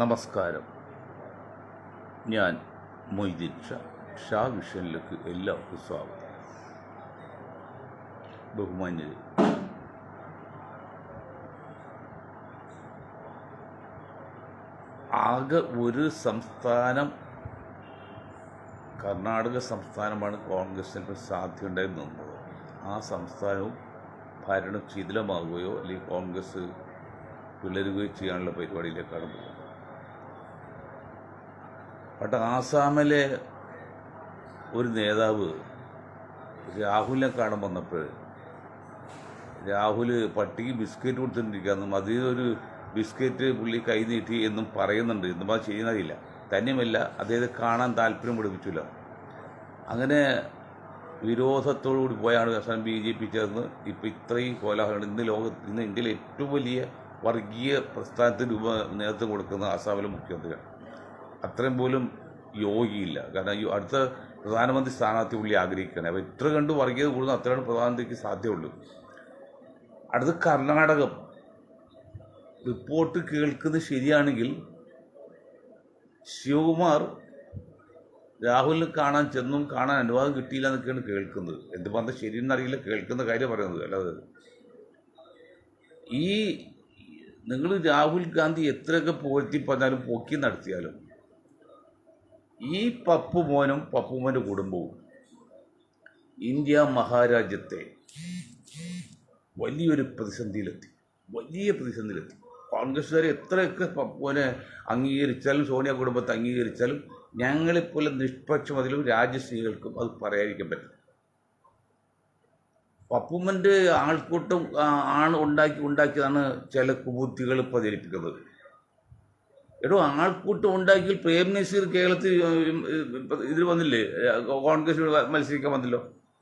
നമസ്കാരം. ഞാൻ മൊയ്തീൻ ഷാ വിഷനിലേക്ക് എല്ലാവർക്കും സ്വാഗതം. ബഹുമാന്യരെ, ആകെ ഒരു സംസ്ഥാനം, കർണാടക സംസ്ഥാനമാണ് കോൺഗ്രസിന് സാധ്യതയുണ്ടായി നിന്നത്. ആ സംസ്ഥാനവും ഭരണം ശിഥിലമാകുകയോ അല്ലെങ്കിൽ കോൺഗ്രസ് പിളരുകയോ ചെയ്യാനുള്ള പരിപാടിയിലേക്കാണ് പോകുന്നത്. പക്ഷേ ആസാമിലെ ഒരു നേതാവ് രാഹുലിനെ കാണാൻ വന്നപ്പോൾ രാഹുൽ പട്ടിക്ക് ബിസ്ക്കറ്റ് കൊടുത്തിട്ടിരിക്കുകയെന്നും അതിനൊരു ബിസ്ക്കറ്റ് പുള്ളി കൈ നീട്ടി എന്നും പറയുന്നുണ്ട്. എന്നും അത് ചെയ്യുന്നതില്ല. തന്നെയുമല്ല, അദ്ദേഹത്തെ കാണാൻ താല്പര്യം പഠിപ്പിച്ചില്ല. അങ്ങനെ വിരോധത്തോടുകൂടി പോയാണ് അവസാനം BJP ചേർന്ന് ഇപ്പോൾ ഇത്രയും കോലാഹലം. ഇന്ന് ഇന്ത്യയിലെ ഏറ്റവും വലിയ വർഗീയ പ്രസ്ഥാനത്തിന് നേതൃത്വം കൊടുക്കുന്ന ആസാമിലെ മുഖ്യമന്ത്രിയാണ്. അത്രയും പോലും യോഗ്യയില്ല. കാരണം അടുത്ത പ്രധാനമന്ത്രി സ്ഥാനാർത്ഥി പുള്ളി ആഗ്രഹിക്കുകയാണ്. അപ്പോൾ ഇത്ര കണ്ട് വർഗീയത കൂടുന്ന അത്രയാണ് പ്രധാനമന്ത്രിക്ക് സാധ്യതയുള്ളൂ. അടുത്ത് കർണാടകം. റിപ്പോർട്ട് കേൾക്കുന്നത് ശരിയാണെങ്കിൽ ശിവകുമാർ രാഹുലിനെ കാണാൻ ചെന്നും കാണാൻ അനുവാദം കിട്ടിയില്ല എന്നൊക്കെയാണ് കേൾക്കുന്നത്. എന്ത് പറഞ്ഞാൽ ശരിയെന്നറിയില്ല, കേൾക്കുന്ന കാര്യം പറയുന്നത്. അല്ലാതെ ഈ നിങ്ങൾ രാഹുൽ ഗാന്ധി എത്രയൊക്കെ പുകഴ്ത്തി പറഞ്ഞാലും പൊക്കി നടത്തിയാലും ഈ പപ്പുമോൻ്റെ കുടുംബവും ഇന്ത്യ മഹാരാജ്യത്തെ വലിയ പ്രതിസന്ധിയിലെത്തി. കോൺഗ്രസ്സുകാർ എത്രയൊക്കെ പപ്പുവിനെ അംഗീകരിച്ചാലും സോണിയ കുടുംബത്തെ അംഗീകരിച്ചാലും ഞങ്ങളെപ്പോലെ നിഷ്പക്ഷമതിലും രാജ്യസ്നേഹികൾക്കും അത് പറയാതിരിക്കാൻ പറ്റില്ല. പപ്പുമ്മൻ്റെ ആൾക്കൂട്ടം ഉണ്ടാക്കിയതാണ് ചില കുബുദ്ധികൾ പ്രചരിപ്പിക്കുന്നത്. ആൾക്കൂട്ടം ഉണ്ടാക്കി പ്രേം നസീർ കേരളത്തിൽ ഇതിൽ വന്നില്ലേ, കോൺഗ്രസ് മത്സരിക്കാൻ വന്നല്ലോ.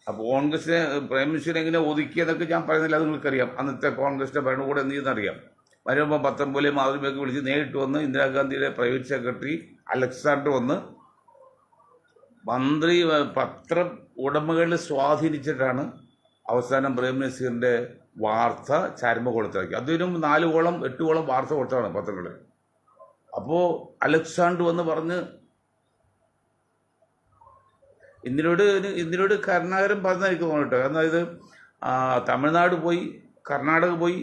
അപ്പോൾ കോൺഗ്രസിനെ പ്രേം നസീർ എങ്ങനെ ഒതുക്കിയതൊക്കെ ഞാൻ പറയുന്നില്ല, അത് നിങ്ങൾക്കറിയാം. അന്നത്തെ കോൺഗ്രസിൻ്റെ ഭരണകൂടം എന്തെന്നറിയാം. വരുമ്പോൾ പത്തമ്പൂലെ മാധുരിയൊക്കെ വിളിച്ച് നേരിട്ട് വന്ന് ഇന്ദിരാഗാന്ധിയുടെ പ്രൈവറ്റ് സെക്രട്ടറി അലക്സാണ്ടർ വന്ന് മന്ത്രി പത്ര ഉടമകളെ സ്വാധീനിച്ചിട്ടാണ് അവസാനം പ്രേം നസീറിൻ്റെ വാർത്ത ചരമ കൊടുത്തിറക്കി. അതിനും 4-8 വാർത്ത കൊടുത്തതാണ് പത്രങ്ങളിൽ. അപ്പോൾ അലക്സാണ്ടർ വന്ന് പറഞ്ഞ് ഇന്ദിരയോട് കരുണാകരൻ പറഞ്ഞായിരിക്കും കേട്ടോ. കാരണം ഇത് തമിഴ്നാട് പോയി, കർണാടക പോയി,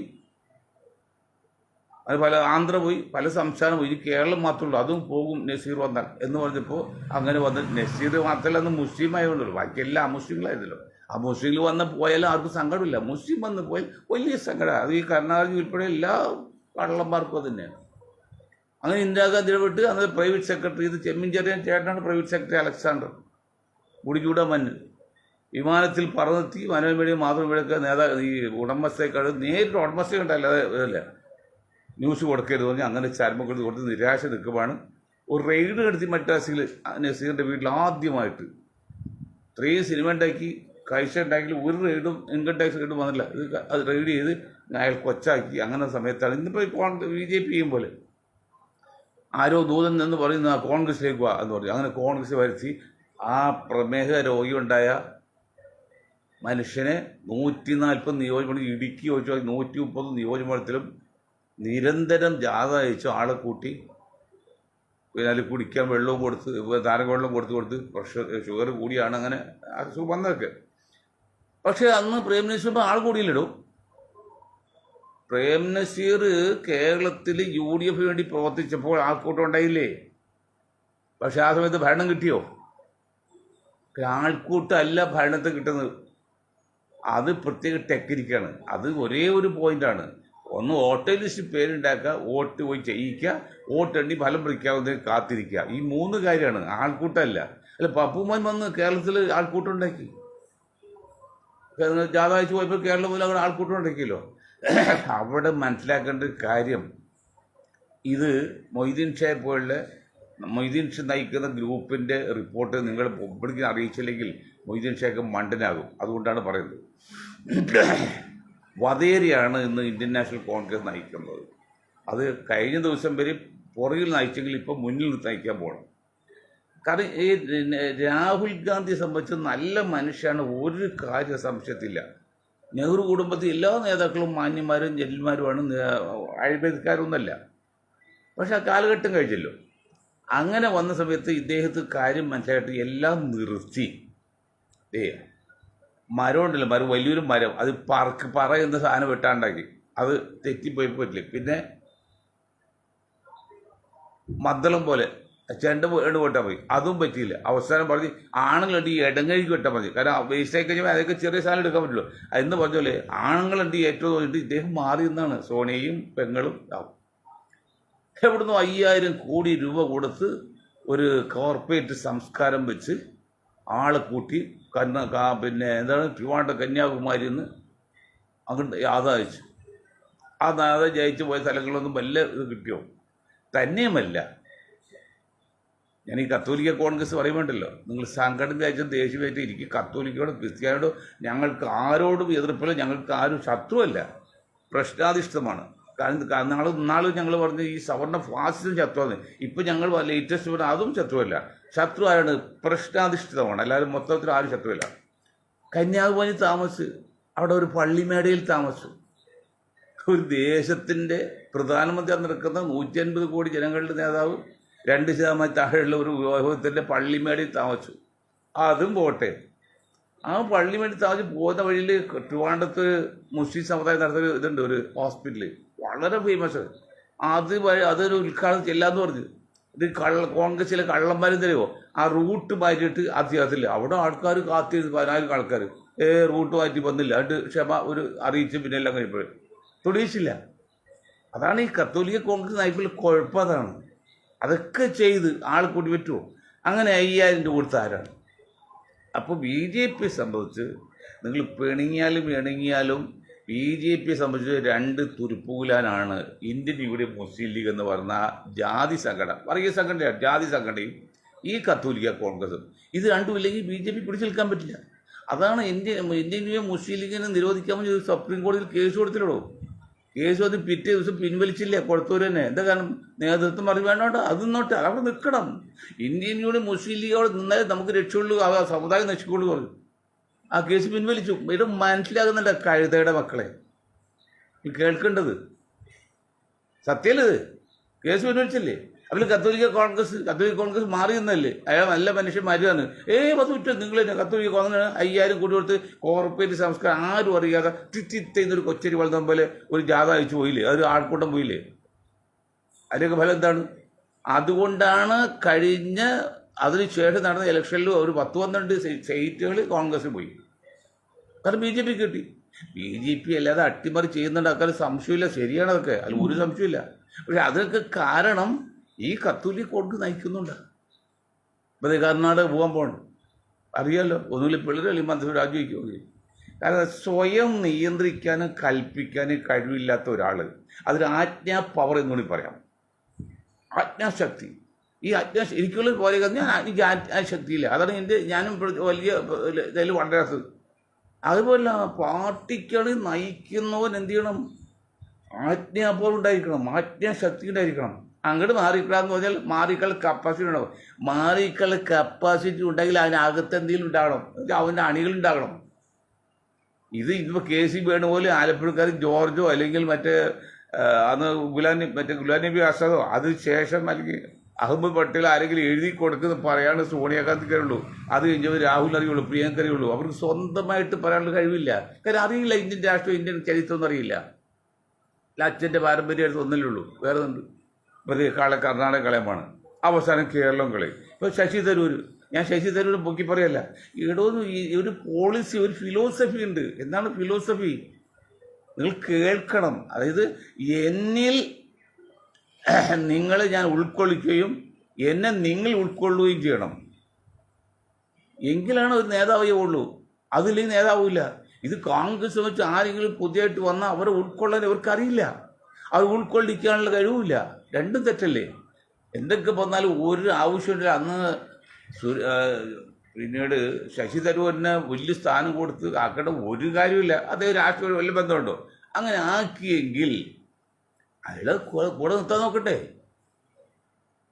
അത് ആന്ധ്ര പോയി, പല സംസ്ഥാനം പോയി, കേരളം മാത്രമേ ഉള്ളൂ, അതും പോകും നസീർ വന്നാൽ എന്ന് പറഞ്ഞപ്പോൾ അങ്ങനെ വന്ന് നസീർ മാത്രമല്ല അന്ന് മുസ്ലിം ആയതുകൊണ്ടുള്ളൂ, ബാക്കി എല്ലാം അമുസ്ലിങ്ങളായിരുന്നല്ലോ. ആ മുസ്ലിങ്ങൾ വന്ന് പോയാലും ആർക്കും സങ്കടമില്ല. മുസ്ലിം വന്ന് പോയാൽ വലിയ സങ്കടമാണ്. അത് ഈ കർണാടക ഉൾപ്പെടെ എല്ലാ കള്ളന്മാർക്കും അത് തന്നെയാണ്. അങ്ങനെ ഇന്ദിരാഗാന്ധിയുടെ വിട്ട് അന്നത്തെ പ്രൈവറ്റ് സെക്രട്ടറി, ഇത് ചെമ്മിഞ്ചെറിയാൻ ചേട്ടനാണ് പ്രൈവറ്റ് സെക്രട്ടറി അലക്സാണ്ടർ, മുടിചൂടാ മഞ്ഞ് വിമാനത്തിൽ പറന്നെത്തി മനോരമയുടെയും മാതൃഭൂമിയുടെയൊക്കെ ഈ ഉടമസ്ഥയെക്കാൾ നേരിട്ട് ഉടമസ്ഥ ഉണ്ടല്ലാതെ അല്ല ന്യൂസ് കൊടുക്കരുത് പറഞ്ഞ് അങ്ങനെ ചരമകൾ കൊടുത്ത് നിരാശ നിൽക്കുവാണ്. ഒരു റെയ്ഡ് നടത്തി മദ്രാസിൽ നസീറിൻ്റെ വീട്ടിൽ ആദ്യമായിട്ട്. ഇത്രയും സിനിമ ഉണ്ടാക്കി കാഴ്ച ഉണ്ടാക്കി ഒരു റെയ്ഡും ഇൻകം ടാക്സ് റെയ്ഡും വന്നില്ല. അത് റെയ്ഡ് ചെയ്ത് അയാൾ കൊച്ചാക്കി. അങ്ങനെ സമയത്താണ് ഇന്നിപ്പോൾ BJP ചെയ്യും പോലെ ആരോ ദൂതൻ എന്ന് പറയുന്ന കോൺഗ്രസിലേക്ക് വാ എന്ന് പറഞ്ഞു. അങ്ങനെ കോൺഗ്രസ് വരുത്തി ആ പ്രമേഹ രോഗി ഉണ്ടായ മനുഷ്യനെ 140 നിയോജകമണ്ഡലം ഇടുക്കി ചോദിച്ചു 130 നിയോജകമണ്ഡലത്തിലും നിരന്തരം ജാഥ അയച്ചു ആളെ കൂട്ടി. പിന്നെ അതിൽ കുടിക്കാൻ വെള്ളവും കൊടുത്ത്, താരക കൊടുത്ത് ഷുഗർ കൂടിയാണ് അങ്ങനെ അസുഖം വന്നതൊക്കെ. പക്ഷേ അന്ന് പ്രേം നസീർ ആൾ കൂടിയില്ലടും. പ്രേം നസീർ കേരളത്തിൽ UDF വേണ്ടി പ്രവർത്തിച്ചപ്പോൾ ആൾക്കൂട്ടം ഉണ്ടായില്ലേ. പക്ഷെ ആ സമയത്ത് ഭരണം കിട്ടിയോ? ആൾക്കൂട്ടമല്ല ഭരണത്തെ കിട്ടുന്നത്. അത് പ്രത്യേക ടെക്നിക്കാണ്. അത് ഒരേ ഒരു പോയിന്റാണ്. ഒന്ന് വോട്ടർ ലിസ്റ്റ് പേരുണ്ടാക്കുക, വോട്ട് പോയി ചെയ്യിക്കുക, വോട്ടെണ്ണി ഫലം പിടിക്കാവുന്നതിന് കാത്തിരിക്കുക. ഈ 3 കാര്യമാണ്, ആൾക്കൂട്ടമല്ല. അല്ല, പപ്പുമോൻ വന്ന് കേരളത്തിൽ ആൾക്കൂട്ടം ഉണ്ടാക്കി. ജാഥ അയച്ചു പോയപ്പോൾ കേരളം മുതൽ അവിടെ ആൾക്കൂട്ടം ഉണ്ടാക്കിയല്ലോ. അവിടെ മനസ്സിലാക്കേണ്ട കാര്യം, ഇത് മൊയ്തീൻ ഷായെ പോലുള്ള മൊയ്തീൻ ഷാ നയിക്കുന്ന ഗ്രൂപ്പിൻ്റെ റിപ്പോർട്ട് നിങ്ങൾ പബ്ലിക്കിനെ അറിയിച്ചില്ലെങ്കിൽ മൊയ്തീൻ ഷായ്ക്ക് മണ്ടനാകും. അതുകൊണ്ടാണ് പറയുന്നത്. വധേരിയാണ് ഇന്ന് ഇന്ത്യൻ നാഷണൽ കോൺഗ്രസ് നയിക്കുന്നത്. അത് കഴിഞ്ഞ ദിവസം വരെ പുറകിൽ നയിച്ചെങ്കിൽ ഇപ്പോൾ മുന്നിൽ നയിക്കാൻ പോകണം. കാരണം ഈ രാഹുൽ ഗാന്ധിയെ സംബന്ധിച്ച് നല്ല മനുഷ്യയാണ്, ഒരു കാര്യ സംശയത്തില്ല. നെഹ്റു കുടുംബത്തിൽ എല്ലാ നേതാക്കളും മാന്യന്മാരും ജന്യന്മാരുമാണ്, അഴിമതിക്കാരൊന്നുമല്ല. പക്ഷെ ആ കാലഘട്ടം കഴിച്ചല്ലോ. അങ്ങനെ വന്ന സമയത്ത് ഇദ്ദേഹത്തിന് കാര്യം മനസ്സിലായിട്ട് എല്ലാം നിർത്തി. മരം ഉണ്ടല്ലോ, മരം വലിയൊരു മരം, അത് പറയുന്ന സാധനം വെട്ടാണ്ടാക്കി, അത് തെറ്റിപ്പോയി പറ്റില്ല. പിന്നെ മദ്ദളം പോലെ ചെണ്ട വെട്ടാൻ പോയി, അതും പറ്റിയില്ല. അവസാനം പറഞ്ഞ് ആണുങ്ങളുണ്ട് ഈ ഇടങ്ങഴിക്ക് വെട്ടാൻ പറഞ്ഞു. കാരണം വേസ്റ്റായി കഴിഞ്ഞാൽ അതൊക്കെ ചെറിയ സാധനം എടുക്കാൻ പറ്റുള്ളൂ. എന്ന് പറഞ്ഞ ആണുങ്ങളുണ്ട് ഏറ്റവും തോന്നിയിട്ട് ഇദ്ദേഹം മാറി എന്നാണ്. സോണിയയും പെങ്ങളും ആവും. എവിടുന്ന് 5000 കോടി രൂപ കൊടുത്ത് ഒരു കോർപ്പറേറ്റ് സംസ്കാരം വെച്ച് ആളെ കൂട്ടി പിന്നെ എന്താണ് ട്രിവാൻഡ്രം കന്യാകുമാരിയിൽ നിന്ന് അങ്ങോട്ട് ആദായിച്ചു. ആ നാദ ജയിച്ചു പോയ സ്ഥലങ്ങളൊന്നും വല്ല ഇത് കിട്ടിയോ? തന്നെയുമല്ല, ഞാൻ ഈ കത്തോലിക്ക കോൺഗ്രസ് പറയുമ്പോണ്ടല്ലോ, നിങ്ങൾ സംഘടന അയച്ച ദേഷ്യമായിട്ട് ഇരിക്കും. കത്തോലിക്കയോടും ക്രിസ്ത്യാനിയോടും ഞങ്ങൾക്ക് ആരോടും എതിർപ്പില്ല, ഞങ്ങൾക്ക് ആരും ശത്രുവല്ല, പ്രശ്നാധിഷ്ഠിതമാണ്. കാരണം നാളെ ഞങ്ങൾ പറഞ്ഞ ഈ സവർണ ഫാസിസം ശത്രുവാണ്. ഇപ്പം ഞങ്ങൾ ലേറ്റസ്റ്റ് പറഞ്ഞാൽ അതും ശത്രുവല്ല. ശത്രു ആരാണ്? പ്രശ്നാധിഷ്ഠിതമാണ്. എല്ലാവരും മൊത്തത്തിൽ ആരും ശത്രുവല്ല. കന്യാകുമാരി താമസിച്ച് അവിടെ ഒരു പള്ളിമേടയിൽ താമസിച്ചു. ഒരു ദേശത്തിൻ്റെ പ്രധാനമന്ത്രി നടക്കുന്ന 150 കോടി ജനങ്ങളുടെ നേതാവ് 2% താഴെയുള്ള ഒരു വിവാഹത്തിൻ്റെ പള്ളിമേടയിൽ താമസിച്ചു. അതും പോട്ടെ, ആ പള്ളിമേടി താമസിച്ച് പോകുന്ന വഴിയിൽ ട്രിവാൻഡ്രത്ത് മുസ്ലിം സമുദായം നടത്തുന്ന ഇതുണ്ട്, ഒരു ഹോസ്പിറ്റല് വളരെ ഫേമസ്. അതൊരു ഉദ്ഘാടനം ചെല്ലാന്ന് പറഞ്ഞു. ഇത് കോൺഗ്രസിലെ കള്ളന്മാരും തരുമോ? ആ റൂട്ട് മാറ്റിയിട്ട് അത്യാവശ്യമില്ല. അവിടെ ആൾക്കാർ കാത്തിരുന്ന് 14 ആൾക്കാർ റൂട്ട് മാറ്റി വന്നില്ല. എന്നിട്ട് ക്ഷമ ഒരു അറിയിച്ച് പിന്നെ എല്ലാം കഴിപ്പോഴും തൊടിയിച്ചില്ല. അതാണ് ഈ കത്തോലിക്ക കോൺഗ്രസ് നയിപ്പിൽ കുഴപ്പം. അതാണ്. അതൊക്കെ ചെയ്ത് ആൾ കൂടി പറ്റുമോ? അങ്ങനെ 5000 രൂപ കൊടുത്ത ആരാണ്? അപ്പോൾ BJP സംബന്ധിച്ച് നിങ്ങൾ പിണങ്ങിയാലും ഇണങ്ങിയാലും BJP സംബന്ധിച്ച് 2 തുരുപ്പുകുലാനാണ് ഇന്ത്യൻ യൂണിയൻ മുസ്ലിം ലീഗ് എന്ന് പറഞ്ഞ ജാതി സംഘടന, വർഗീയ സംഘടനയാണ്. ജാതി സംഘടനയും ഈ കത്തോലിക്ക കോൺഗ്രസും. ഇത് രണ്ടും ഇല്ലെങ്കിൽ BJP പിടിച്ചു നിൽക്കാൻ പറ്റില്ല. അതാണ് ഇന്ത്യൻ യൂണിയൻ മുസ്ലിം ലീഗിനെ നിരോധിക്കാമെന്ന് സുപ്രീം കോടതിയിൽ കേസ് കൊടുത്തിട്ടുള്ളൂ. കേസ് വന്ന് പിറ്റേ ദിവസം പിൻവലിച്ചില്ല, കൊടുത്തവർ തന്നെ. എന്താ കാരണം? നേതൃത്വം പറഞ്ഞു വേണ്ടോട്ട് അത് നിന്നോട്ടെ, അതവിടെ നിൽക്കണം. ഇന്ത്യൻ യൂണിയൻ മുസ്ലിം ലീഗ് അവിടെ നിന്നാലേ നമുക്ക് രക്ഷയുള്ളൂ, ആ സമുദായം നശിക്കുള്ളൂ പറഞ്ഞു. ആ കേസ് പിൻവലിച്ചു. ഇത് മനസ്സിലാകുന്നുണ്ട് കഴുതയുടെ മക്കളെ, ഈ കേൾക്കേണ്ടത് സത്യമല്ലത്. കേസ് പിൻവലിച്ചല്ലേ? അതിൽ കത്തോലിക്ക കോൺഗ്രസ് മാറി നിന്നല്ലേ? അയാൾ നല്ല മനുഷ്യന്മാരാണ്. 10 വിറ്റ് നിങ്ങൾ തന്നെ കത്തോലിക്ക കോൺഗ്രസ് 5000 കോടി കൊടുത്ത് കോർപ്പറേറ്റ് സംസ്കാരം ആരും അറിയാതെ തിത്തിന്നൊരു കൊച്ചരി വളർന്ന പോലെ ഒരു ജാഥ അയച്ചു പോയില്ലേ? അതൊരു ആൾക്കൂട്ടം പോയില്ലേ? അതിൻ്റെയൊക്കെ ഫലം എന്താണ്? അതുകൊണ്ടാണ് അതിനുശേഷം നടന്ന ഇലക്ഷനിൽ ഒരു 10-12 സീറ്റുകൾ കോൺഗ്രസ് പോയി. കാരണം BJP കിട്ടി. BJP അല്ലാതെ അട്ടിമറി ചെയ്യുന്നുണ്ട്, അക്കാലം സംശയമില്ല. ശരിയാണ്, അതൊക്കെ അതിൽ ഒരു സംശയമില്ല. പക്ഷെ അതൊക്കെ കാരണം ഈ കത്തോലിക്ക കോൺഗ്രസ് നയിക്കുന്നുണ്ട്. ഇപ്പം കർണാടക പോകാൻ പോകണം, അറിയാമല്ലോ. ഒന്നുമില്ല പിള്ളേർ അല്ലെങ്കിൽ മന്ത്രി രാജിവെക്കുകയും. കാരണം സ്വയം നിയന്ത്രിക്കാനും കൽപ്പിക്കാനും കഴിവില്ലാത്ത ഒരാൾ, അതൊരു ആജ്ഞാ പവർ എന്നുകൂടി പറയാം. ആജ്ഞാശക്തി. ഈ എനിക്കുള്ള പോലെ എനിക്ക് ആജ്ഞാശക്തിയില്ല. അതാണ് ഞാനും വലിയ ഇതിൽ വളരാത്തത്. അതുപോലെ പാർട്ടിക്കാണ് നയിക്കുന്നവൻ എന്ത് ചെയ്യണം? ആജ്ഞാപവർ ഉണ്ടായിരിക്കണം, ആജ്ഞാശക്തി ഉണ്ടായിരിക്കണം. അങ്ങോട്ട് മാറിക്കളാന്ന് പറഞ്ഞാൽ മാറിക്കള കപ്പാസിറ്റി ഉണ്ടാവും. മാറിക്കള കപ്പാസിറ്റി ഉണ്ടെങ്കിൽ അതിനകത്ത് എന്തെങ്കിലും ഉണ്ടാകണം, അവൻ്റെ അണികളുണ്ടാകണം. ഇപ്പോൾ KC വേണുപോലെ ആലപ്പുഴക്കാരൻ ജോർജോ അല്ലെങ്കിൽ അന്ന് ഗുലാം നബി ആസാദോ അതിനുശേഷം അല്ലെങ്കിൽ അഹമ്മദ് പട്ടേൽ ആരെങ്കിലും എഴുതി കൊടുക്കുന്ന പറയാൻ സോണിയാഗാന്ധിക്ക് അറിയുള്ളൂ. അത് കഴിഞ്ഞവർ രാഹുൽ അറിയുള്ളൂ, പ്രിയങ്ക അറിയുള്ളൂ. അവർക്ക് സ്വന്തമായിട്ട് പറയാനുള്ള കഴിവില്ല. കാരണം അറിയില്ല, ഇന്ത്യൻ രാഷ്ട്രീയം ഇന്ത്യൻ ചരിത്രമൊന്നും അറിയില്ല. അച്ഛൻ്റെ പാരമ്പര്യമായിട്ട് ഒന്നല്ലേ ഉള്ളൂ, വേറെ ഉണ്ട്. കർണാടക കളയമാണ്, അവസാനം കേരളം കളയും. ഇപ്പോൾ ശശി തരൂർ, ഞാൻ ശശി തരൂർ പൊക്കി പറയല്ല, ഇടോന്ന് ഒരു പോളിസി, ഒരു ഫിലോസഫി ഉണ്ട്. എന്താണ് ഫിലോസഫി? നിങ്ങൾ കേൾക്കണം. അതായത് എന്നിൽ നിങ്ങളെ ഞാൻ ഉൾക്കൊള്ളിക്കുകയും എന്നെ നിങ്ങൾ ഉൾക്കൊള്ളുകയും ചെയ്യണം. എങ്കിലാണ് ഒരു നേതാവേ ഉള്ളൂ. അതില്ലെങ്കിൽ നേതാവില്ല. ഇത് കോൺഗ്രസ് വെച്ച് ആരെങ്കിലും പുതിയതായിട്ട് വന്നാൽ അവരെ ഉൾക്കൊള്ളാൻ അവർക്കറിയില്ല, അവർ ഉൾക്കൊള്ളിക്കാനുള്ള കഴിവില്ല. രണ്ടും തെറ്റല്ലേ? എന്തൊക്കെ വന്നാലും ഒരു ആവശ്യമില്ല. അന്ന് പിന്നീട് ശശി തരൂരിന് വലിയ സ്ഥാനം കൊടുത്ത് ആക്കേണ്ട ഒരു കാര്യമില്ല. അദ്ദേഹം രാഷ്ട്രീയ വല്ല ബന്ധമുണ്ടോ? അങ്ങനെ ആക്കിയെങ്കിൽ അയാൾ കൂടെ നിർത്താൻ നോക്കട്ടെ.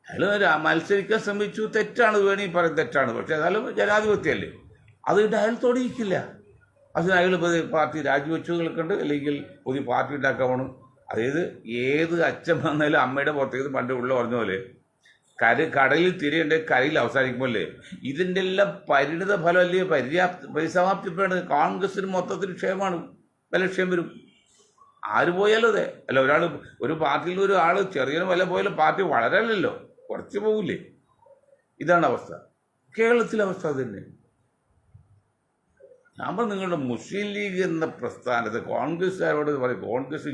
അയാൾ മത്സരിക്കാൻ ശ്രമിച്ചു, തെറ്റാണ് വേണമെങ്കിൽ പറയും, തെറ്റാണ്. പക്ഷെ അതായാലും ജനാധിപത്യമല്ലേ, അതുകൊണ്ട് അയാൾ തൊടിയിക്കില്ല. അതിന് അയാൾ പാർട്ടി രാജിവെച്ചു നിൽക്കുന്നുണ്ട്, അല്ലെങ്കിൽ പുതിയ പാർട്ടി ഉണ്ടാക്കാൻ പോകണം. അതായത് ഏത് അച്ഛൻ വന്നാലും അമ്മയുടെ പുറത്തേക്ക് പണ്ട് ഉള്ള പറഞ്ഞ പോലെ കടലിൽ തിരയുണ്ടെങ്കിൽ കരയിൽ അവസാനിക്കുമ്പോഴല്ലേ ഇതിൻ്റെ എല്ലാം പരിണിത ഫലമല്ലേ പരിസമാപ്തിപ്പെടുന്നത്. കോൺഗ്രസിന് മൊത്തത്തിൽ ക്ഷേമമാണ്, ബലക്ഷയം വരും. ആര് പോയാലും അതെ. അല്ല, ഒരു പാർട്ടിയിൽ ഒരാൾ ചെറിയൊരു വില പോയാലും പാർട്ടി വളരല്ലോ, കുറച്ച് പോകില്ലേ. ഇതാണ് അവസ്ഥ. കേരളത്തിലെ അവസ്ഥ തന്നെ. നമ്മൾ നിങ്ങളുടെ മുസ്ലിം ലീഗ് എന്ന പ്രസ്ഥാനത്തെ കോൺഗ്രസ്സുകാരോട് പറയും, കോൺഗ്രസ്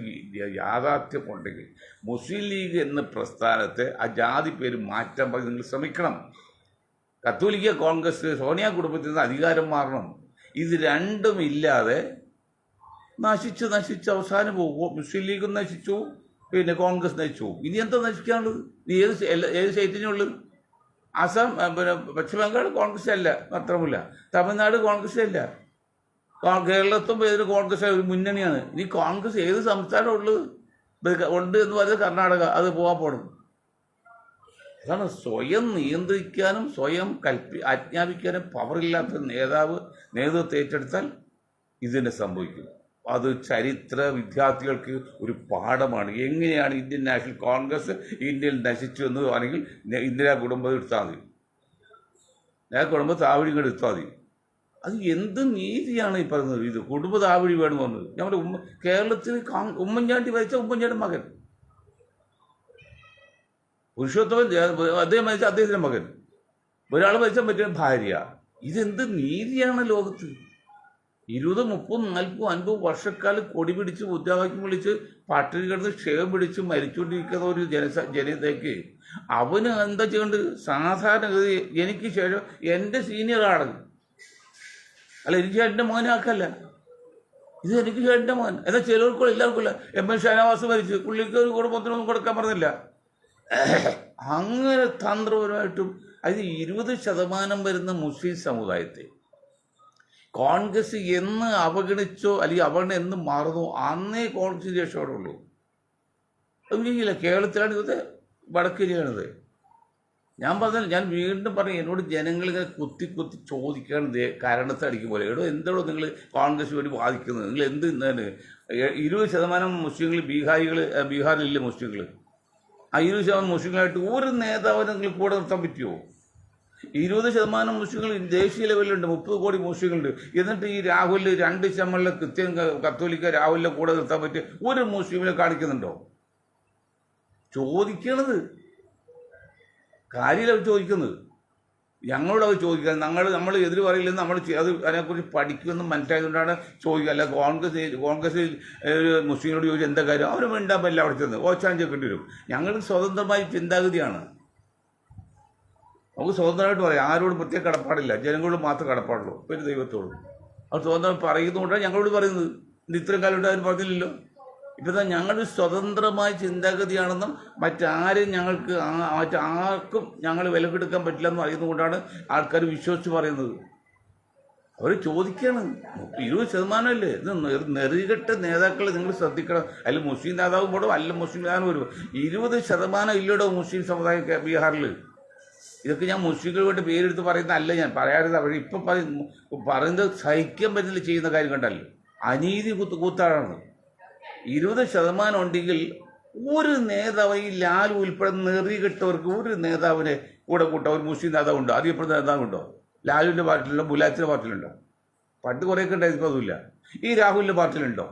യാഥാർത്ഥ്യമുണ്ടെങ്കിൽ മുസ്ലിം ലീഗ് എന്ന പ്രസ്ഥാനത്തെ ആ ജാതി പേര് മാറ്റാൻ പറഞ്ഞ് നിങ്ങൾ ശ്രമിക്കണം. കത്തോലിക്ക കോൺഗ്രസ് സോണിയ കുടുംബത്തിൽ നിന്ന് അധികാരം മാറണം. ഇത് രണ്ടും ഇല്ലാതെ നശിച്ച് അവസാനം പോകും. മുസ്ലിം ലീഗും നശിച്ചു, പിന്നെ കോൺഗ്രസ് നശിച്ചു. ഇനി എന്താ നശിക്കാനുള്ളത്? നീ ഏത് സ്റ്റേറ്റിനുള്ളത്? ആസാം, പിന്നെ പശ്ചിമ ബംഗാൾ കോൺഗ്രസ് അല്ല, മാത്രമല്ല തമിഴ്നാട് കോൺഗ്രസ് അല്ല, കേരളത്തും ഏതൊരു കോൺഗ്രസ് ഒരു മുന്നണിയാണ്. ഇനി കോൺഗ്രസ് ഏത് സംസ്ഥാനമുള്ളത് ഉണ്ട് എന്ന് പറയുന്നത് കർണാടക, അത് പോകാൻ പോകണം. അതാണ് സ്വയം നിയന്ത്രിക്കാനും സ്വയം ആജ്ഞാപിക്കാനും പവറില്ലാത്ത നേതൃത്വം ഏറ്റെടുത്താൽ ഇതിനെ സംഭവിക്കും. അത് ചരിത്ര വിദ്യാർത്ഥികൾക്ക് ഒരു പാഠമാണ്. എങ്ങനെയാണ് ഇന്ത്യൻ നാഷണൽ കോൺഗ്രസ് ഇന്ത്യയിൽ നശിച്ചു എന്ന് ആണെങ്കിൽ ഇന്ദിരാ കുടുംബം എടുത്താൽ മതി, കുടുംബ താവഴി എടുത്താൽ മതി. അത് എന്ത് നീതിയാണ് ഈ പറയുന്നത്? ഇത് കുടുംബ താവഴി വേണമെന്ന് പറഞ്ഞത്. നമ്മുടെ കേരളത്തിൽ ഉമ്മൻചാണ്ടി ഭരിച്ച ഉമ്മൻചാണ്ടി മകൻ, പുരുഷോത്തമൻ അദ്ദേഹം ഭരിച്ച അദ്ദേഹത്തിൻ്റെ മകൻ, ഒരാൾ ഭരിച്ചാൽ പറ്റിയ ഭാര്യ. ഇതെന്ത് നീതിയാണ് ലോകത്ത്? 20, 30, 40, 50 വർഷക്കാലം കൊടി പിടിച്ച് മുദ്രാവാക്യം വിളിച്ച് പട്ടിണി കിടന്ന് ക്ഷയം പിടിച്ച് മരിച്ചുകൊണ്ടിരിക്കുന്ന ഒരു ജനതയ്ക്ക് അവന് എന്താ ചെയ്യേണ്ടത്? സാധാരണഗതി എനിക്ക് ശേഷം എൻ്റെ സീനിയറാണ്, അല്ല എനിക്ക് ചേട്ടൻ്റെ മോനാക്കല്ല, ഇത് എനിക്ക് ചേട്ടൻ്റെ മോൻ. എന്നാൽ ചിലർക്കും എല്ലാവർക്കും ഇല്ല. എം.എൻ. ഷാനവാസ് മരിച്ചു, പുള്ളിക്ക് ഒരു കുടുംബത്തിനൊന്നും കൊടുക്കാൻ പറഞ്ഞില്ല. അങ്ങനെ തന്ത്രപരമായിട്ടും അതിന് 20% വരുന്ന മുസ്ലിം സമുദായത്തെ കോൺഗ്രസ് എന്ന് അവഗണിച്ചോ അല്ലെങ്കിൽ അവഗണന എന്ന് മാറുന്നോ അന്നേ കോൺഗ്രസ് രക്ഷപ്പെടുള്ളൂ. അത് കേരളത്തിലാണ് ഇതൊക്കെ വടക്കേരിയാണിത്. ഞാൻ പറഞ്ഞാൽ ഞാൻ വീണ്ടും പറയും, എന്നോട് ജനങ്ങളിങ്ങനെ കുത്തി ചോദിക്കുകയാണ് കാരണത്തടിക്കും പോലെ. എന്തോടോ നിങ്ങൾ കോൺഗ്രസ് വേണ്ടി വാദിക്കുന്നത്? നിങ്ങൾ എന്ത് 20% മുസ്ലിങ്ങൾ ബീഹാറിലില്ല മുസ്ലിങ്ങൾ. ആ 20% മുസ്ലിങ്ങളായിട്ട് ഒരു നേതാവിനെ നിങ്ങൾ കൂടെ നിർത്താൻ പറ്റുമോ? 20% മുസ്ലിങ്ങൾ ദേശീയ ലെവലിലുണ്ട്, 30 കോടി മുസ്ലിങ്ങളുണ്ട്. എന്നിട്ട് ഈ രാഹുൽ 2 ശതമാനം കൃത്യം കത്തോലിക്ക രാഹുലിനെ കൂടെ നിർത്താൻ പറ്റിയ ഒരു മുസ്ലിമിനെ കാണിക്കുന്നുണ്ടോ? ചോദിക്കണത് കാര്യമില്ല, അവർ ചോദിക്കുന്നത്. ഞങ്ങളോട് അവർ ചോദിക്കുന്നത് നമ്മൾ എതിര് പറയില്ലെന്ന് നമ്മൾ അത് അതിനെക്കുറിച്ച് പഠിക്കുമെന്നും മനസ്സിലായതുകൊണ്ടാണ് ചോദിക്കുക. അല്ല കോൺഗ്രസ് മുസ്ലിങ്ങളോട് ചോദിച്ചാൽ എന്താ കാര്യം? അവർ മിണ്ടാൻ പറ്റില്ല, അവിടെ ചെന്ന് ഓച്ചാൻ ചെക്കേണ്ടി വരും. ഞങ്ങൾ സ്വതന്ത്രമായ ചിന്താഗതിയാണ്, നമുക്ക് സ്വതന്ത്രമായിട്ട് പറയാം. ആരോടും പ്രത്യേക കടപ്പാടില്ല, ജനങ്ങളോട് മാത്രം കടപ്പാടുള്ളൂ, പിന്നെ ദൈവത്തോടും. അവർ സ്വതന്ത്രം പറയുന്നതുകൊണ്ടാണ് ഞങ്ങളോട് പറയുന്നത്. ഇത്രയും കാലം അവർ പറഞ്ഞില്ലല്ലോ. ഇപ്പം ഞങ്ങളുടെ സ്വതന്ത്രമായ ചിന്താഗതിയാണെന്നും മറ്റാരും മറ്റാർക്കും ഞങ്ങൾ വില കൊടുക്കാൻ പറ്റില്ല എന്ന് പറയുന്നതുകൊണ്ടാണ് ആൾക്കാർ വിശ്വസിച്ച് പറയുന്നത്. അവർ ചോദിക്കുകയാണ്, 20% അല്ലേ ഇത്? നെറികെട്ട നേതാക്കളെ നിങ്ങൾ ശ്രദ്ധിക്കണം. അതിൽ മുസ്ലിം നേതാവും പോടും, അല്ല മുസ്ലിം നേതാവും വരും. 20% ഇല്ലടോ മുസ്ലിം സമുദായം ബീഹാറിൽ. ഇതൊക്കെ ഞാൻ മുസ്ലിങ്ങൾ വേണ്ടി പേരെടുത്ത് പറയുന്നതല്ല, ഞാൻ പറയാറില്ല. അവർ ഇപ്പം പറയുന്നത് സഹിക്കാൻ പറ്റില്ല ചെയ്യുന്ന കാര്യം കണ്ടല്ലോ. അനീതി കൂത്താടാണ്. 20% ഉണ്ടെങ്കിൽ ഒരു നേതാവ്, ഈ ലാലു ഉൾപ്പെടെ നെറികെട്ടവർക്ക് ഒരു നേതാവിനെ കൂടെ കൂട്ടാം. ഒരു മുസ്ലിം നേതാവുണ്ടോ? അറിയപ്പെടുന്ന നേതാവുണ്ടോ? ലാലുവിൻ്റെ പാർട്ടിയിലുണ്ടോ? ബുലാറ്റിൻ്റെ പാർട്ടിയിലുണ്ടോ? പണ്ട് കുറേയൊക്കെ ഉണ്ടായിരുന്നു, അതുമില്ല. ഈ രാഹുലിൻ്റെ പാർട്ടിയിലുണ്ടോ?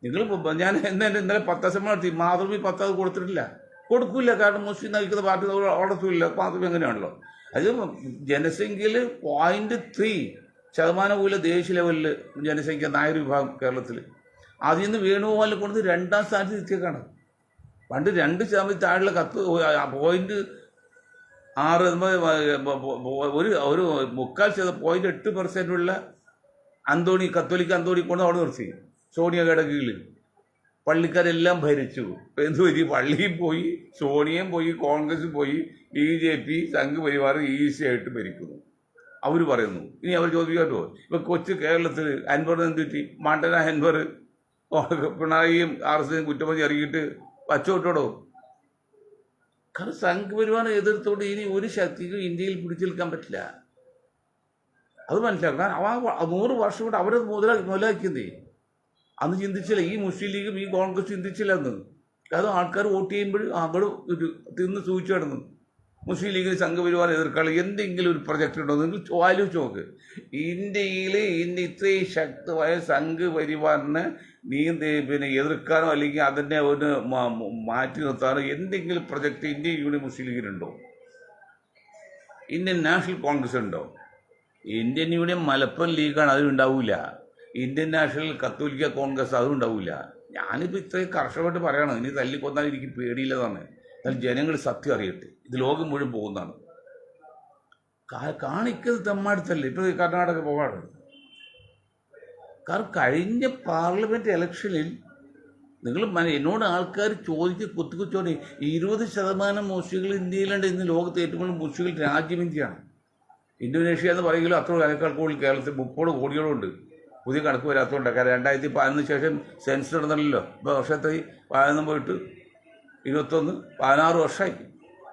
നിങ്ങൾ ഞാൻ ഇന്നലെ 10 നടത്തി, മാതൃഭൂമി 10 കൊടുത്തിട്ടില്ല, കൊടുക്കില്ല. കാരണം മുസ്ലിം നയിക്കുന്ന പാർട്ടി ഓടത്തില്ല, മാതൃഭൂമി എങ്ങനെയാണല്ലോ. അത് ജനസംഖ്യയിൽ 0.3% പോലും ദേശീയ ലെവലിൽ ജനസംഖ്യ നായർ വിഭാഗം കേരളത്തിൽ. അതിൽ നിന്ന് വേണുഗോപാലിനെ കൊണ്ട് 2ാം സ്ഥാനത്ത് എത്തിയേക്കാണ്. പണ്ട് 2% താഴെയുള്ള 0.6 ഒരു 0.8% ഉള്ള കത്തോലിക്ക അന്തോണി കൊണ്ട് അവിടെ നിർത്തി സോണിയയുടെ കീഴിൽ. പള്ളിക്കാരെല്ലാം ഭരിച്ചു. എന്ത് പറ്റി? പള്ളിയും പോയി, സോണിയയും പോയി, കോൺഗ്രസും പോയി, BJP സംഘപരിവാർ ഈസിയായിട്ട് ഭരിക്കുന്നു. അവർ പറയുന്നു. ഇനി അവർ ചോദിക്കാട്ടോ, ഇപ്പം കൊച്ചു കേരളത്തിൽ അൻവറിന് എന്ത് പറ്റി? മണ്ടന അൻവർ പിണറായിയും RSSയും കുറ്റപ്പറ്റി ഇറങ്ങിയിട്ട് വച്ചോട്ടോടോ. കാരണം സംഘപരിവാർ എതിർത്തോണ്ട് ഇനി ഒരു ശക്തിക്കും ഇന്ത്യയിൽ പിടിച്ചു നിൽക്കാൻ പറ്റില്ല. അത് മനസ്സിലാക്കാം. 100 വർഷം കൊണ്ട് അവരത് മുതലാക്കുന്നേ. അന്ന് ചിന്തിച്ചില്ല, ഈ മുസ്ലിം ലീഗും ഈ കോൺഗ്രസ് ചിന്തിച്ചില്ല അന്ന്. അത് ആൾക്കാർ വോട്ട് ചെയ്യുമ്പോൾ അങ്ങോട്ട് ഒരു തിന്ന് സൂചിച്ചു കിടന്നു. മുസ്ലിം ലീഗിന് സംഘപരിവാർ എതിർക്കാനുള്ള എന്തെങ്കിലും ഒരു പ്രൊജക്റ്റ് ഉണ്ടോ നിങ്ങൾ ആലോചിച്ച് നോക്ക്. ഇന്ത്യയിൽ ഇത്രയും ശക്തമായ സംഘപരിവാറിനെ പിന്നെ എതിർക്കാനോ അല്ലെങ്കിൽ അതിനെ ഒന്ന് മാറ്റി നിർത്താനോ എന്തെങ്കിലും പ്രൊജക്റ്റ് ഇന്ത്യൻ യൂണിയൻ മുസ്ലിം ലീഗിനുണ്ടോ? ഇന്ത്യൻ നാഷണൽ കോൺഗ്രസ് ഉണ്ടോ? ഇന്ത്യൻ യൂണിയൻ മലപ്പുറം ലീഗാണ്, അതുണ്ടാവില്ല. ഇന്ത്യൻ നാഷണൽ കത്തോലിക്ക കോൺഗ്രസ് അതും ഉണ്ടാവില്ല. ഞാനിപ്പോൾ ഇത്രയും കർശനമായിട്ട് പറയണം, ഇനി തല്ലിക്കൊന്നാൽ എനിക്ക് പേടിയില്ലതാണ്. എന്നാൽ ജനങ്ങൾ സത്യം അറിയട്ടെ, ഇത് ലോകം മുഴുവൻ പോകുന്നതാണ്. കാണിക്കുന്നത് തെമ്മാടുത്തല്ലേ ഇപ്പോൾ കർണാടക പോകാണ്. കാരണം കഴിഞ്ഞ പാർലമെൻറ്റ് ഇലക്ഷനിൽ നിങ്ങൾ എന്നോട് ആൾക്കാർ കുത്തിക്കുച്ചോടെ 20% മുസ്ലിങ്ങൾ ഇന്ത്യയിലുണ്ട്. ഇന്ന് ലോകത്ത് ഏറ്റവും കൂടുതൽ മുസ്ലിങ്ങൾ രാജ്യം ഇന്ത്യയാണ്. ഇന്തോനേഷ്യ എന്ന് പറയുമെങ്കിലും അത്ര അതിനേക്കാൾ കൂടുതൽ കേരളത്തിൽ 30 കോടികളുണ്ട്. പുതിയ കണക്ക് വരാത്തതുകൊണ്ട്. കാരണം 2011 ശേഷം സെൻസസ് നടന്നല്ലോ. ഇപ്പോൾ വർഷത്തെ 11 പോയിട്ട് 21 16 വർഷമായി,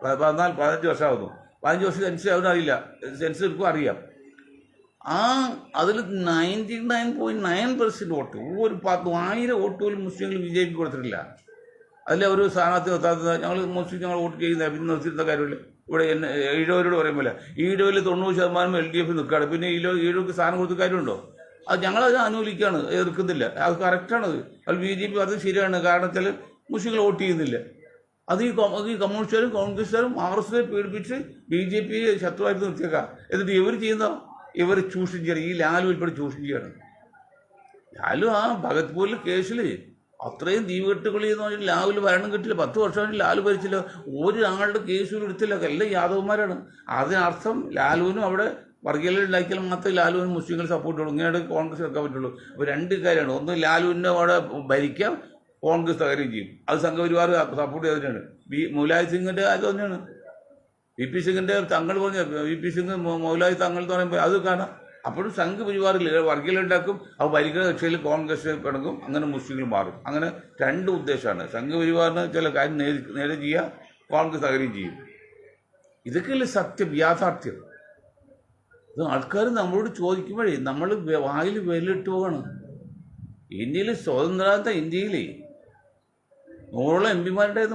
14 15 വർഷമാകുന്നു. 15 വർഷം സെൻസസ് ആവുന്ന അറിയില്ല, സെൻസസ് എടുക്കും അറിയാം. അതിൽ 99.9% വോട്ട്, ഒരു 1000 വോട്ട് പോലും മുസ്ലിങ്ങൾ BJP കൊടുത്തിട്ടില്ല. അതിൽ ഒരു സ്ഥാനാർത്ഥി നിർത്താത്തത് ഞങ്ങൾ മുസ്ലിം വോട്ട് ചെയ്യുന്ന പിന്നെ നിർത്തിയിരുന്ന കാര്യമില്ല. ഇവിടെ ഈഴവരോട് പറയുമ്പോൾ ഈഴവിൽ 90% LDF നിൽക്കുകയാണ്. പിന്നെ ഈഴവർക്ക് സ്ഥാനം കൊടുത്ത കാര്യമുണ്ടോ? അത് ഞങ്ങളത് അനുകൂലിക്കുകയാണ്, എതിർക്കുന്നില്ല. അത് കറക്റ്റാണത്. അത് BJP അത് ശരിയാണ്. കാരണം വെച്ചാൽ മുസ്ലിങ്ങൾ വോട്ട് ചെയ്യുന്നില്ല. അത് ഈ കമ്മ്യൂണിസ്റ്റുകാരും കോൺഗ്രസ്സുകാരും RSS പീഡിപ്പിച്ച് BJP ശത്രുവായിട്ട് നിർത്തിയേക്കാം. എന്നിട്ട് ഇവർ ചെയ്യുന്ന ഇവർ ചൂഷണം ചെയ്യണം. ഈ ലാലു ഉൾപ്പെടെ ചൂഷണം ചെയ്യണം. ലാലു ഭഗത്പൂരിൽ കേസിൽ അത്രയും ദീപകെട്ടുകളി എന്ന് പറഞ്ഞാൽ ലാലുവിൽ ഭരണം കിട്ടില്ല. 10 വർഷമായിട്ട് ലാലു ഭരിച്ചില്ല, ഒരാളുടെ കേസുകൾ എടുത്തില്ല. എല്ലാം യാദവന്മാരാണ്. അതിനർത്ഥം ലാലുവിനും അവിടെ വർഗീയത ഉണ്ടാക്കിയാൽ മാത്രമേ ലാലുവിന് മുസ്ലിങ്ങൾ സപ്പോർട്ട് ഉള്ളൂ. ഇങ്ങനെ കോൺഗ്രസ് വെക്കാൻ പറ്റുള്ളൂ. അപ്പോൾ 2 കാര്യമാണ്. ഒന്ന്, ലാലുവിനെ അവിടെ ഭരിക്കാം, കോൺഗ്രസ് തകരുകയും ചെയ്യും. അത് സംഘപരിവാർ സപ്പോർട്ട് ചെയ്തിട്ടാണ്. മുലായ് സിംഗിൻ്റെ അത് തന്നെയാണ്. VP സിംഗിൻ്റെ തങ്ങൾ പറഞ്ഞ VP സിംഗ് മൗലായി തങ്ങൾ എന്ന് പറയുമ്പോൾ അത് കാണാം. അപ്പോഴും സംഘപരിവാറിൽ വർഗീയത ഉണ്ടാക്കും. അത് ഭരിക്കുന്ന കക്ഷിയിൽ കോൺഗ്രസ് പിണങ്ങും. അങ്ങനെ മുസ്ലിങ്ങൾ മാറും. അങ്ങനെ 2 ഉദ്ദേശമാണ്. സംഘപരിവാറിന് ചില കാര്യം നേരെ ചെയ്യുക, കോൺഗ്രസ് തകരുകയും ചെയ്യും. ഇതൊക്കെയല്ലേ സത്യം, യാഥാർത്ഥ്യം. ഇത് ആൾക്കാർ നമ്മളോട് ചോദിക്കുമ്പോഴേ നമ്മൾ വായിൽ വിരലിട്ട് പോവാണ്. ഇന്ത്യയിൽ സ്വതന്ത്രാന്ത ഇന്ത്യയിൽ 100ഓളം MP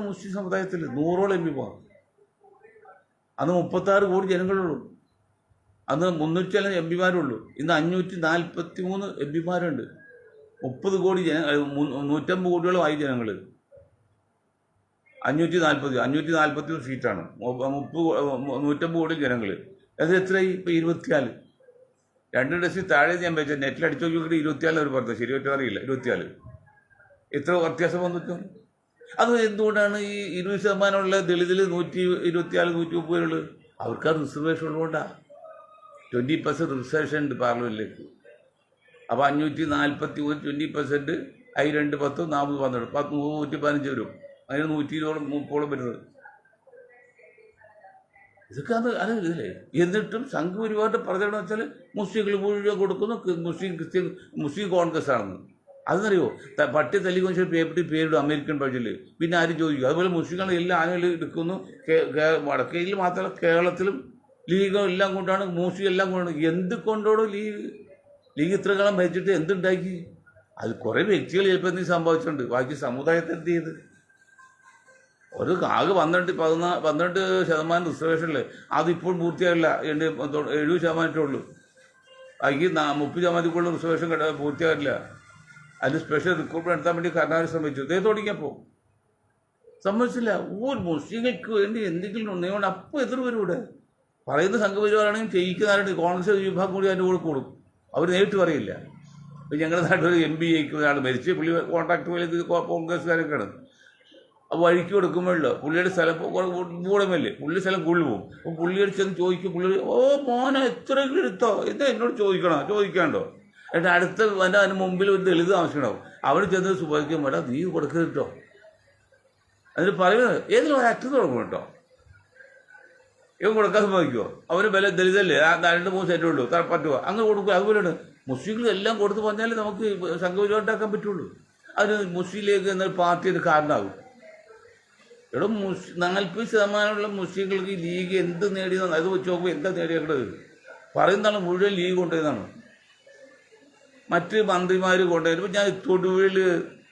മുസ്ലിം സമുദായത്തിൽ 100ഓളം MP. അന്ന് 36 കോടി ജനങ്ങളുള്ളൂ. അന്ന് 300 MP ഇന്ന് 543 MP. 30 കോടി 150 കോടിയോളം ആയി ജനങ്ങൾ. 541 സീറ്റാണ്. 150 കോടി ജനങ്ങൾ. അത് എത്രയായി? ഇപ്പോൾ 24. 2 ഡസൻ താഴെ ഞാൻ വെച്ചാൽ നെറ്റിൽ അടിച്ചു നോക്കിയിട്ട് 24 അവർ പറഞ്ഞത്. ശരി പറ്റും അറിയില്ല. 24 എത്ര വ്യത്യാസം വന്നിട്ട്. അത് എന്തുകൊണ്ടാണ് ഈ 20% ദളിതിൽ 124 130 ഉള്ളത്? അവർക്ക് ആ റിസർവേഷൻ ഉള്ളതുകൊണ്ടാണ്. 20% റിസർവേഷൻ ഉണ്ട് പാർലമെൻറ്റിലേക്ക്. അപ്പോൾ 541 20%, അതിൽ 2 10 40 12 115 വരും. അതിന് 120 വരുന്നത്. ഇതൊക്കെ അത് ഇതില്ലേ. എന്നിട്ടും സംഘപരിവാറിൻ്റെ പ്രചരണം വെച്ചാൽ മുസ്ലിങ്ങൾ മുഴുവൻ കൊടുക്കുന്നു, മുസ്ലിം കോൺഗ്രസ് ആണെന്ന്. അതെന്നറിയോ? പട്ടി തല്ലിക്കൊഞ്ച് പേരിടും അമേരിക്കൻ ബഡ്ജറ്റിൽ. പിന്നെ ആരും ചോദിക്കും. അതുപോലെ മുസ്ലിങ്ങൾ എല്ലാ ആനുകൂല്യം എടുക്കുന്നു. വടക്കേയിൽ മാത്രമല്ല കേരളത്തിലും ലീഗും എല്ലാം കൊണ്ടാണ്, മുസ്ലിം എല്ലാം കൊണ്ടാണ്. എന്ത് കൊണ്ടോടോ ലീഗ് ഇത്ര കാലം ഭരിച്ചിട്ട് എന്തുണ്ടാക്കി? അത് കുറേ വ്യക്തികൾ ചിലപ്പോൾ എന്തെങ്കിലും സംഭവിച്ചിട്ടുണ്ട്. ബാക്കി സമുദായത്തെ എന്ത് ചെയ്ത്? ഒരു ആകെ 12% റിസർവേഷനിൽ അതിപ്പോൾ പൂർത്തിയാകില്ല. 70% ഉള്ളൂ. ബാക്കി 30% റിസർവേഷൻ പൂർത്തിയാകില്ല. അതിന് സ്പെഷ്യൽ റിക്രൂട്ട്മെന്റ് നടത്താൻ വേണ്ടി കർണാടക ശ്രമിച്ചു. ഇതേ തുടങ്ങിയപ്പോൾ സമ്മതിച്ചില്ല. ഒരു മുസ്ലിങ്ങൾക്ക് വേണ്ടി എന്തെങ്കിലും നിയമം അപ്പോൾ എതിർ വരും. ഇവിടെ പറയുന്ന സംഘപരിവാറാണെങ്കിൽ ചെയ്യിക്കുന്നവരുണ്ട്. കോൺഗ്രസ് വിഭാഗം കൂടി അതിൻ്റെ കൂടെ കൂടും. അവർ നേരിട്ട് പറയില്ല. ഇപ്പം ഞങ്ങളുടെ നാട്ടിൽ ഒരു MP ഒരാൾ മരിച്ച്, പുള്ളി കോൺട്രാക്ട് പോലെ കോൺഗ്രസ്സുകാരൊക്കെയാണ്. അപ്പോൾ വഴിക്ക് കൊടുക്കുമ്പോഴല്ലോ പുള്ളിയുടെ സ്ഥലം കൂടമല്ലേ, പുള്ളി സ്ഥലം കൂടുതൽ പോകും. അപ്പോൾ പുള്ളിയോട് ചെന്ന് ചോദിക്കും. പുള്ളി മോനെ എത്രയെങ്കിലും എടുത്തോ, എന്താ എന്നോട് ചോദിക്കാണ്ടോ? എന്നിട്ട് അതിന് മുമ്പിൽ ഒരു ദളിത് ആവശ്യമുണ്ടാവും. അവർ ചെന്ന് സുഖിക്കും, വേണ്ട നീ കൊടുക്കരുത് കേട്ടോ. അതിന് പറയുന്നത് ഏതെങ്കിലും ഒരു അറ്റത്ത് കൊടുക്കും കേട്ടോ. ഇവൻ കൊടുക്കാൻ സമ്മതിക്കുമോ? അവന് വില ദളിതല്ലേ, 2-3 സെൻറ്റേ ഉള്ളൂ, പറ്റുമോ? അങ്ങനെ കൊടുക്കുക. അതുപോലെയാണ് മുസ്ലിങ്ങൾ എല്ലാം കൊടുത്ത് പറഞ്ഞാലേ നമുക്ക് സംഘപരിവാർ ഉണ്ടാക്കാൻ പറ്റുള്ളൂ. അതിന് മുസ്ലിം ലീഗ് എന്നൊരു പാർട്ടിയുടെ കാരണമാകും. ഇവിടെ 40% മുസ്ലിങ്ങൾക്ക് ഈ ലീഗ് എന്ത് നേടിയതാണ്? അത് വെച്ച് നോക്കുമ്പോൾ എന്താ നേടിയേണ്ടത്? പറയുന്നതാണ് മുഴുവൻ ലീഗ് കൊണ്ടുവന്നതാണ്. മറ്റ് മന്ത്രിമാർ കൊണ്ടുവരുമ്പോൾ ഞാൻ തൊടുപുഴയിൽ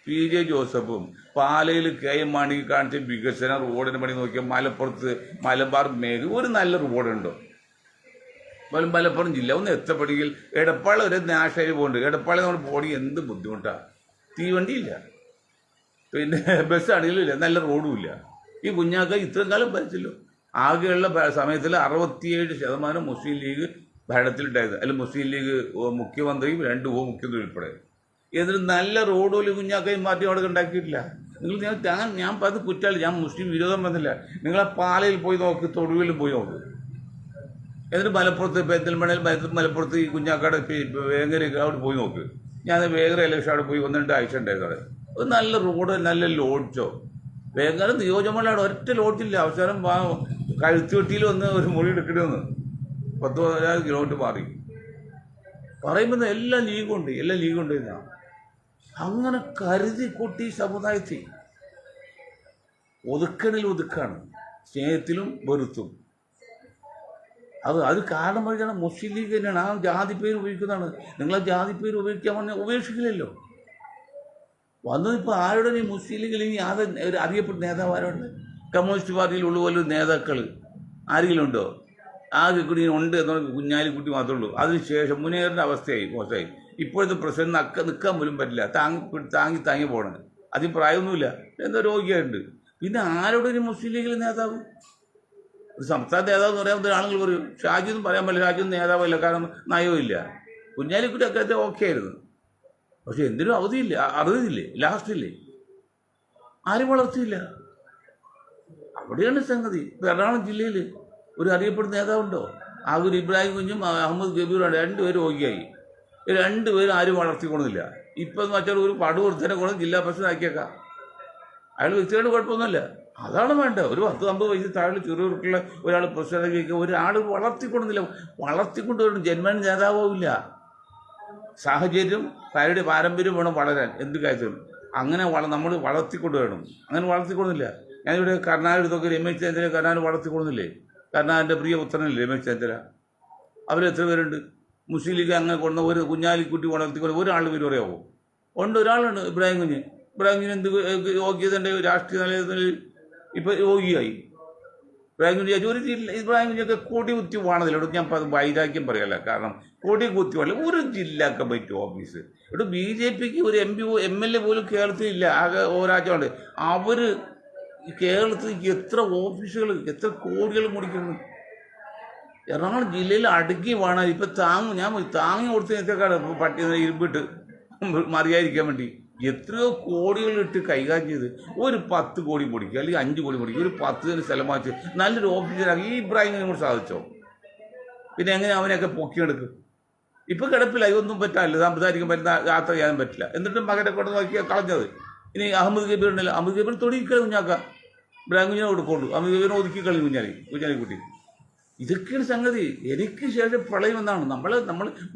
PJ ജോസഫും പാലയിൽ KM മാണി കാണിച്ച വികസന റോഡിന് പണി നോക്കിയാൽ മലപ്പുറത്ത് മലബാർ മേഖല ഒരു നല്ല റോഡുണ്ടോ? മലപ്പുറം ജില്ല ഒന്ന് എത്തപ്പെടുകയിൽ എടപ്പാൾ ഒരു നാശമായി പോകുന്നുണ്ട്. എടപ്പാളിൽ നമ്മൾ പോടി എന്ത് ബുദ്ധിമുട്ടാണ്. തീവണ്ടിയില്ല, പിന്നെ ബസ്സാണെങ്കിലും ഇല്ല, നല്ല റോഡും ഇല്ല. ഈ കുഞ്ഞാക്ക ഇത്രയും കാലം ഭരിച്ചല്ലോ. ആകെയുള്ള സമയത്തിൽ 67% മുസ്ലിം ലീഗ് ഭരണത്തിലുണ്ടായത്. അല്ല, മുസ്ലിം ലീഗ് മുഖ്യമന്ത്രിയും 2 മുഖ്യമന്ത്രി ഉൾപ്പെടെ. എന്നിട്ട് നല്ല റോഡുകൾ കുഞ്ഞാക്കയും പാർട്ടി അവിടെ ഉണ്ടാക്കിയിട്ടില്ല. ഞാൻ അത് കുറ്റാളി, ഞാൻ മുസ്ലിം വിരോധം വന്നില്ല. നിങ്ങൾ ആ പാലയിൽ പോയി നോക്ക്, തൊടുവിലും പോയി നോക്ക്. എന്നിട്ട് മലപ്പുറത്ത് പെരിന്തൽമണ്ണയിൽ മലപ്പുറത്ത് ഈ കുഞ്ഞാക്കാട് വേങ്ങര അവിടെ പോയി നോക്ക്. ഞാൻ വേങ്ങര ഇലക്ഷൻ അവിടെ പോയി 1-2 ആഴ്ച ഉണ്ടായിരുന്നു. അവിടെ ഒരു നല്ല റോഡ്, നല്ല ലോഡ്ജോ. വേങ്ങര നിയോജകമണ്ഡലമാണ്, ഒറ്റ ലോഡ്ജില്ല. അവസാനം കഴുത്തുവെട്ടിയിൽ വന്ന് ഒരു മുറി എടുക്കേണ്ടി വന്ന് 10-15 കിലോമീറ്റർ മാറി. പറയുമ്പോൾ എല്ലാം ലീഗുണ്ട് എന്നാ. അങ്ങനെ കരുതി കൂട്ടി സമുദായത്തെ ഒതുക്കാണ്, സ്നേഹത്തിലും വെറുത്തും. അത് കാരണം വഴിയാണ് മുസ്ലിം ലീഗ് തന്നെയാണ് ആ ജാതി പേര് ഉപയോഗിക്കുന്നതാണ്. നിങ്ങളെ ജാതി പേര് ഉപയോഗിക്കാൻ പറഞ്ഞാൽ ഉപേക്ഷിക്കില്ലല്ലോ. വന്നതിപ്പോൾ ആരുടെ ഈ മുസ്ലിം ലീഗിൽ ഇനി ഒരു അറിയപ്പെട്ട നേതാവാരുണ്ട്? കമ്മ്യൂണിസ്റ്റ് പാർട്ടിയിൽ ഉള്ളപോലെ നേതാക്കൾ ആരെങ്കിലും ഉണ്ടോ? ആകെ കൂടി ഉണ്ട് എന്ന് പറഞ്ഞാൽ കുഞ്ഞാലിക്കുട്ടി മാത്രമേ ഉള്ളൂ. അതിനുശേഷം മുനേറിൻ്റെ അവസ്ഥയായി, മോശമായി. ഇപ്പോഴത്തെ പ്രസിഡന്റ് നിൽക്കാൻ പോലും പറ്റില്ല, താങ്ങി പോകണം. അതിന് പ്രായമൊന്നുമില്ല, എന്തോ രോഗിയായിട്ടുണ്ട്. പിന്നെ ആരോട് ഇനി മുസ്ലിം ലീഗിലെ നേതാവ്? ഒരു സംസ്ഥാന നേതാവ് എന്ന് പറയാൻ ആളുകൾ പറയും. ഷാജി ഒന്നും പറയാൻ പറ്റില്ല, ഷാജി ഒന്നും നേതാവല്ല, കാരണം നയവും ഇല്ല. കുഞ്ഞാലിക്കുട്ടി അക്കാലത്തെ ഓക്കെ ആയിരുന്നു. പക്ഷെ എന്തിനും അറുതിയില്ലേ, ലാസ്റ്റില്ലേ, ആരും വളർത്തിയില്ല. അവിടെയാണ് സംഗതി. എറണാകുളം ജില്ലയിൽ ഒരു അറിയപ്പെടുന്ന നേതാവുണ്ടോ? ആകൂർ ഇബ്രാഹിം കുഞ്ഞും അഹമ്മദ് ഗബീറുമാണ്, 2 പേരും രോഗിയായി. 2 പേരും ആരും വളർത്തിക്കൊള്ളുന്നില്ല. ഇപ്പം മറ്റൊരു ഒരു പടുവർദ്ധനെ കൊണ്ട് ജില്ലാ പ്രസിഡന്റ് ആക്കിയേക്കാം. അയാൾ വ്യക്തികളുടെ കുഴപ്പമൊന്നുമില്ല. അതാണ് വേണ്ടത്. ഒരു 10-50 വയസ്സ് താഴെ ചെറുവർക്കുള്ള ഒരാൾ പ്രസിഡന്റ് ആക്കിയേക്കുക. ഒരാൾ വളർത്തിക്കൊള്ളുന്നില്ല. വളർത്തിക്കൊണ്ടുവരണം. ജന്മൻ നേതാവില്ല. സാഹചര്യം പലരുടെ പാരമ്പര്യം വേണം വളരാൻ, എന്ത് കാര്യത്തിലും. അങ്ങനെ നമ്മൾ വളർത്തിക്കൊണ്ടുവരണം. അങ്ങനെ വളർത്തിക്കൊള്ളുന്നില്ല. ഞാനിവിടെ കർണാടകത്തൊക്കെ രമേശ് ചെന്നിത്തല കർണാടക വളർത്തിക്കൊള്ളുന്നില്ലേ? കർണാടകൻ്റെ പ്രിയ പുത്രനല്ലേ രമേശ് ചെന്നിത്തല. അവരെത്ര പേരുണ്ട്? മുസ്ലിം ലീഗ് അങ്ങനെ കൊണ്ട ഒരു കുഞ്ഞാലിക്കുട്ടി വളർത്തിക്കൊണ്ട് ഒരാൾ പേര് പറയാമോ? ഉണ്ട്, ഒരാളുണ്ട്, ഇബ്രാഹിം കുഞ്ഞ്. ഇബ്രാഹിം കുഞ്ഞ് എന്ത് യോഗ്യതൻ്റെ രാഷ്ട്രീയ നിലയിൽ ഇപ്പോൾ രോഗിയായി. ഇബ്രാഹിം കുഞ്ഞ് ഒരു ജില്ല, ഇബ്രാഹിം കുഞ്ഞൊക്കെ കൊടി കുത്തി വേണതില്ല. ഞാൻ വൈരാഗ്യം പറയല്ല, കാരണം കൊടി കുത്തി വേണം. ഒരു ജില്ലാ കമ്മിറ്റി ഓഫീസ് ഇവിടെ BJPക്ക് ഒരു MP MLA പോലും കേരളത്തിൽ ഇല്ല. ആകെ ഒരാഴ്ചയുണ്ട്. അവർ കേരളത്തിൽ എത്ര ഓഫീസുകൾ, എത്ര കോടികൾ മുടിക്കുന്നു. എറണാകുളം ജില്ലയിൽ അടുക്കി വേണം. ഇപ്പം ഞാൻ താങ്ങി കൊടുത്തതിനേക്കാണ് പട്ടി ഇരുമ്പിട്ട് മറിയാതിരിക്കാൻ വേണ്ടി എത്രയോ കോടികളിട്ട് കൈകാര്യം ചെയ്ത് ഒരു 10 കോടി പൊടിക്കുക, അല്ലെങ്കിൽ 5 കോടി പൊടിക്കുക, ഒരു 10 സെന്റ് സ്ഥലം വാങ്ങിച്ച് നല്ലൊരു ഓഫീസറാക്കി. ഈ ഇബ്രാഹിമിനെ കൂടെ സാധിച്ചോ? പിന്നെ എങ്ങനെ അവനെയൊക്കെ പൊക്കിയെടുക്കും? ഇപ്പം കിടപ്പില്ല, ഇതൊന്നും പറ്റാനില്ല. സംസാരിക്കാൻ പറ്റുന്ന, യാത്ര ചെയ്യാനും പറ്റില്ല. എന്നിട്ടും മകനെ കൊണ്ട് നോക്കിയാൽ കളഞ്ഞത്. ഇനി അഹമ്മദ് കബീർ ഉണ്ടല്ലോ, അഹമ്മദ് കബീർ തൊടിക്കളി കുഞ്ഞാക്കാം. ഇബ്രാഹിം കുഞ്ഞിനെ കൊടുക്കുള്ളൂ, അഹമ്മദ് കബീറിനെ ഒതുക്കി കളി കുഞ്ഞാലിക്കുട്ടി. ഇതൊക്കെയാണ് സംഗതി. എനിക്ക് ശേഷം പ്രളയം എന്നാണ്. നമ്മൾ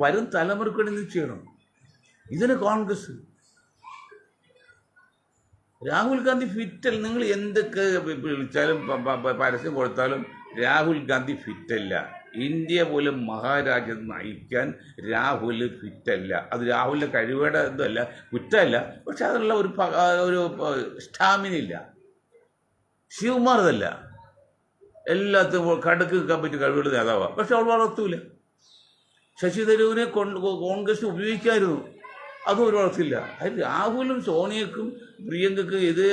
വരും തലമുറക്ക് വേണ്ടി ചെയ്യണം. ഇതിന് കോൺഗ്രസ്, രാഹുൽ ഗാന്ധി ഫിറ്റല്ല. നിങ്ങൾ എന്തൊക്കെ വിളിച്ചാലും പരസ്യം കൊടുത്താലും രാഹുൽ ഗാന്ധി ഫിറ്റല്ല. ഇന്ത്യ പോലും മഹാരാജ്യം നയിക്കാൻ രാഹുൽ ഫിറ്റല്ല. അത് രാഹുലിൻ്റെ കഴിവേടെ ഇതല്ല, കുറ്റമല്ല. പക്ഷെ അതിനുള്ള ഒരു സ്റ്റാമിന ഇല്ല. ശിവകുമാർ ഇതല്ല, എല്ലാത്തും കടക്ക് വെക്കാൻ പറ്റിയ കഴിവുള്ള നേതാവാണ്. പക്ഷെ അവൾ വളർത്തൂല. ശശി തരൂരിനെ കോൺഗ്രസ് ഉപയോഗിക്കായിരുന്നു, അതും ഒരു വളർത്തില്ല. അത് രാഹുലും സോണിയക്കും പ്രിയങ്കയ്ക്കും എതിരെ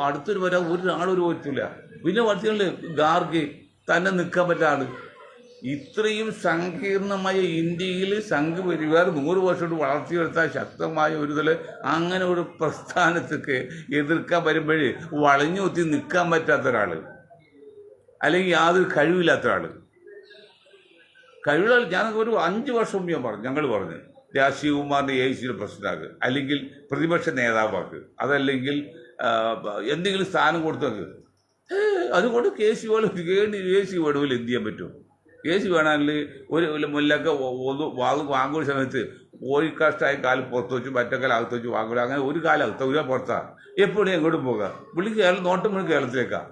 അടുത്തൊരു വരാൻ ഒരാളൊരു പറ്റില്ല. പിന്നെ വളർത്തിയല്ലേ ഗാർഗെ, തന്നെ നിൽക്കാൻ പറ്റാ ആള്. ഇത്രയും സങ്കീർണമായ ഇന്ത്യയിൽ സംഘപരിവാർ 100 വർഷം കൊണ്ട് വളർത്തിയെടുത്ത ശക്തമായ അങ്ങനെ ഒരു പ്രസ്ഥാനത്തൊക്കെ എതിർക്കാൻ വരുമ്പോഴേ വളഞ്ഞു കുത്തി നിൽക്കാൻ പറ്റാത്ത ഒരാൾ, അല്ലെങ്കിൽ യാതൊരു കഴിവില്ലാത്ത ഒരാൾ. കഴിവുള്ള ഞാൻ ഒരു 5 വർഷം മുമ്പ് ഞങ്ങൾ പറഞ്ഞു ശിവകുമാറിൻ്റെ AICയുടെ പ്രസിഡന്റാക്ക്, അല്ലെങ്കിൽ പ്രതിപക്ഷ നേതാവാക്ക്, അതല്ലെങ്കിൽ എന്തെങ്കിലും സ്ഥാനം കൊടുത്തവർക്ക്. അതുകൊണ്ട് KC വേണമെങ്കിൽ എന്ത് ചെയ്യാൻ പറ്റും? KC വേണമെങ്കിൽ ഒരു മുല്ലൊക്കെ വാങ്ങുന്ന സമയത്ത് കോഴിക്കാഷ്ടായി കാലം പുറത്ത് വെച്ചു, മറ്റേ കാലം അകത്ത് വെച്ച് വാങ്ങൂല. അങ്ങനെ ഒരു കാലം അകത്ത് ഒരു പുറത്താണ്. എപ്പോഴും എങ്ങോട്ടും പോകാം. പുള്ളി നോട്ടം മുഴുവൻ കേരളത്തിലേക്കാണ്.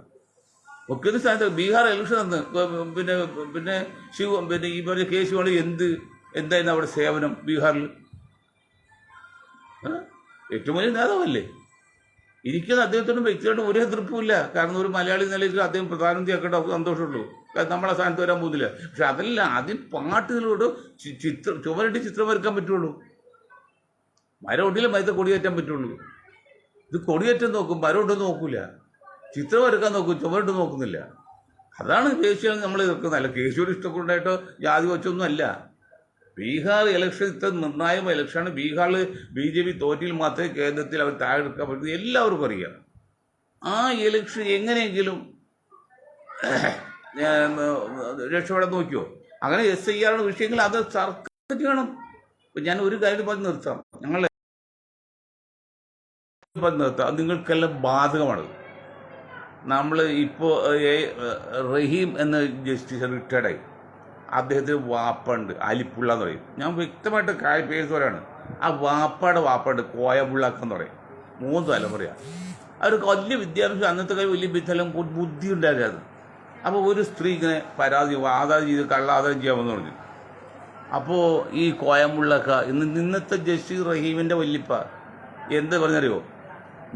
മുഖ്യ സ്ഥാനത്ത് ബീഹാർ ഇലക്ഷൻ തന്ന് പിന്നെ ഈ പറഞ്ഞ KC വേണമെങ്കിൽ എന്തായിരുന്നു അവിടെ സേവനം ബീഹാറിൽ? ഏറ്റവും വലിയ നേതാവല്ലേ ഇരിക്കുന്ന അദ്ദേഹത്തോടും വ്യക്തിയോടും ഒരു എതിർപ്പുമില്ല. കാരണം ഒരു മലയാളി നിലയിൽ അദ്ദേഹം പ്രധാനമന്ത്രിയാക്കേണ്ട സന്തോഷമുള്ളൂ. നമ്മളെ സ്ഥാനത്ത് വരാൻ പോകുന്നില്ല. പക്ഷെ അതല്ല, ആദ്യം പാട്ടുകളോട് ചുവരിട്ട് ചിത്രം വരയ്ക്കാൻ പറ്റുള്ളൂ. മരമൊട്ടിലും മരത്തെ കൊടിയേറ്റാൻ പറ്റുള്ളൂ. ഇത് കൊടിയേറ്റം നോക്കും, മരമൊട്ടൊന്നും നോക്കൂല. ചിത്രം വരയ്ക്കാൻ നോക്കും, ചുവരിട്ട് നോക്കുന്നില്ല. അതാണ് ദേശീയ നമ്മൾ എതിർക്കുന്നത്. അല്ല കേശൂർ ഇഷ്ടക്കൊണ്ടായിട്ടോ ജാതി വെച്ചൊന്നും അല്ല. ബീഹാർ ഇലക്ഷൻ ഇത്ര നിർണായക ഇലക്ഷനാണ്. ബീഹാറിൽ BJP തോറ്റിൽ മാത്രമേ കേന്ദ്രത്തിൽ അവർ താഴെടുക്കാൻ പറ്റുന്നത് എല്ലാവർക്കും അറിയാം. ആ ഇലക്ഷൻ എങ്ങനെയെങ്കിലും രക്ഷപ്പെടാൻ നോക്കിയോ? അങ്ങനെ SIR വിഷയങ്ങൾ അത് സർക്കാർ ചെയ്യണം. ഞാൻ ഒരു കാര്യം പറഞ്ഞ് നിർത്താം. ഞങ്ങൾ നിർത്താം, അത് നിങ്ങൾക്കെല്ലാം ബാധകമാണ്. നമ്മൾ ഇപ്പോൾ റഹീം എന്ന ജസ്റ്റിസ് റിട്ടയർഡായി. അദ്ദേഹത്തിന് വാപ്പുണ്ട്, അലിപ്പുള്ള എന്ന് പറയും. ഞാൻ വ്യക്തമായിട്ട് പേഴ്സോരാണ്. ആ വാപ്പയുടെ കോയമുള്ളക്കെന്ന് പറയും. 3 തലമുറയാണ്. അവർക്ക് വലിയ വിദ്യാഭ്യാസം, അന്നത്തെ കാര്യം വലിയ വിദ്യാലയം ബുദ്ധി ഉണ്ടായിരുന്നു. അപ്പോൾ ഒരു സ്ത്രീ ഇങ്ങനെ പരാതി ആധാരം ചെയ്ത് ആധാരം ചെയ്യാമെന്ന് പറഞ്ഞു. അപ്പോൾ ഈ കോയമുള്ളക്ക ഇന്നത്തെ ജസ്റ്റിസ് റഹീമിൻ്റെ വല്യപ്പ എന്ത് പറഞ്ഞറിയോ?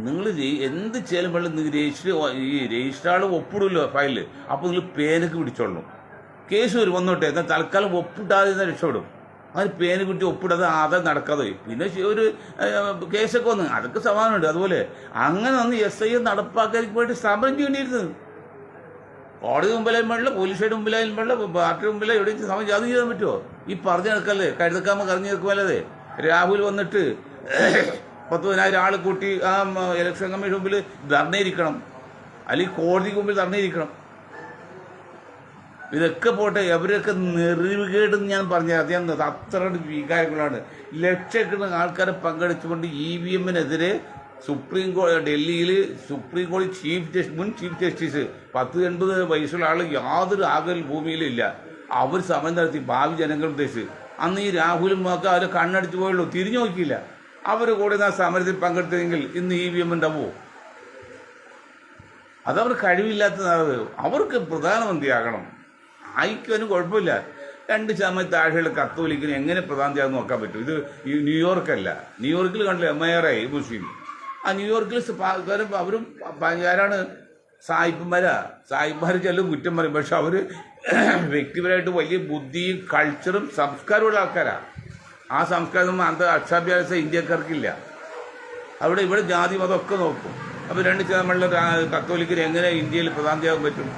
നിങ്ങൾ എന്ത് ചെയ്യുമ്പോൾ ഈ രജിസ്ട്രാൾ ഒപ്പിടുമല്ലോ ഫയലിൽ. അപ്പോൾ നിങ്ങൾ പേനക്ക് പിടിച്ചോളണം. കേസ് വരും വന്നോട്ടെ, എന്നാൽ തൽക്കാലം ഒപ്പിട്ടാതെ രക്ഷപ്പെടും. അതിന് പേന കിട്ടി ഒപ്പിടാതെ ആധാരം നടക്കാതെ പോയി. പിന്നെ ഒരു കേസൊക്കെ വന്ന് അതൊക്കെ സമാധാനമുണ്ട്. അതുപോലെ അങ്ങനെ വന്ന് SIR നടപ്പാക്കാൻ വേണ്ടി സമരം ചെയ്യേണ്ടിയിരുന്നത്. കോടതി മുമ്പിലായും പാടില്ല, പോലീസ് സ്റ്റേഷൻ മുമ്പിലായും പാടില്ല, പാർട്ടി മുമ്പിലോ എവിടെയും സമയം അത് ചെയ്യാൻ പറ്റുമോ? ഈ പറഞ്ഞു നടക്കല്ലേ, കരുതക്കാമ കറങ്ങി നിൽക്കുമല്ലേ. രാഹുൽ വന്നിട്ട് 10,000 ആൾ കൂട്ടി ആ ഇലക്ഷൻ കമ്മീഷൻ മുമ്പിൽ ധർണയിരിക്കണം, അല്ലെങ്കിൽ കോടതിക്ക് മുമ്പിൽ ധർണയിരിക്കണം. ഇതൊക്കെ പോട്ടെ, അവരൊക്കെ നെറിവുകേടെന്ന് ഞാൻ പറഞ്ഞത് അത്ര വികാരങ്ങളാണ്. ലക്ഷക്കണക്കിന് ആൾക്കാരെ പങ്കെടുത്തുകൊണ്ട് EVM-നെതിരെ ഡൽഹിയിൽ സുപ്രീം കോടതി മുൻ ചീഫ് ജസ്റ്റിസ് 10-80 വയസ്സുള്ള ആൾ യാതൊരു ആകൽ ഭൂമിയിലില്ല. അവർ സമരം നടത്തി ഭാവി ജനങ്ങൾ ഉദ്ദേശിച്ച്. അന്ന് ഈ രാഹുലും ഒക്കെ അവർ കണ്ണടിച്ചു പോയുള്ളൂ, തിരിഞ്ഞു നോക്കിയില്ല. അവർ കൂടെ ആ സമരത്തിൽ പങ്കെടുത്തെങ്കിൽ ഇന്ന് EVM ഉണ്ടാവുമോ? അതവർ കഴിവില്ലാത്ത അവർക്ക് പ്രധാനമന്ത്രിയാകണം. ആയിക്കാനും കുഴപ്പമില്ല. 2% താഴെയുള്ള കത്തോലിക്കിന് എങ്ങനെ പ്രധാനമന്ത്രിയാണെന്ന് നോക്കാൻ പറ്റും? ഇത് ന്യൂയോർക്കല്ല. ന്യൂയോർക്കിൽ കണ്ടില്ല MIR മുസ്ലിം. ആ ന്യൂയോർക്കിൽ അവരും ആരാണ്? സായിപ്പന്മാർ ചെല്ലും കുറ്റം പറയും. പക്ഷെ അവർ വ്യക്തിപരമായിട്ട് വലിയ ബുദ്ധിയും കൾച്ചറും സംസ്കാരമുള്ള ആൾക്കാരാണ്. ആ സംസ്കാരം അക്ഷാഭ്യാസം ഇന്ത്യക്കാർക്കില്ല. ഇവിടെ ജാതി മതമൊക്കെ നോക്കും. അപ്പോൾ 2% കത്തോലിക്കിന് എങ്ങനെ ഇന്ത്യയിൽ പ്രധാനമന്ത്രിയാകാൻ പറ്റും?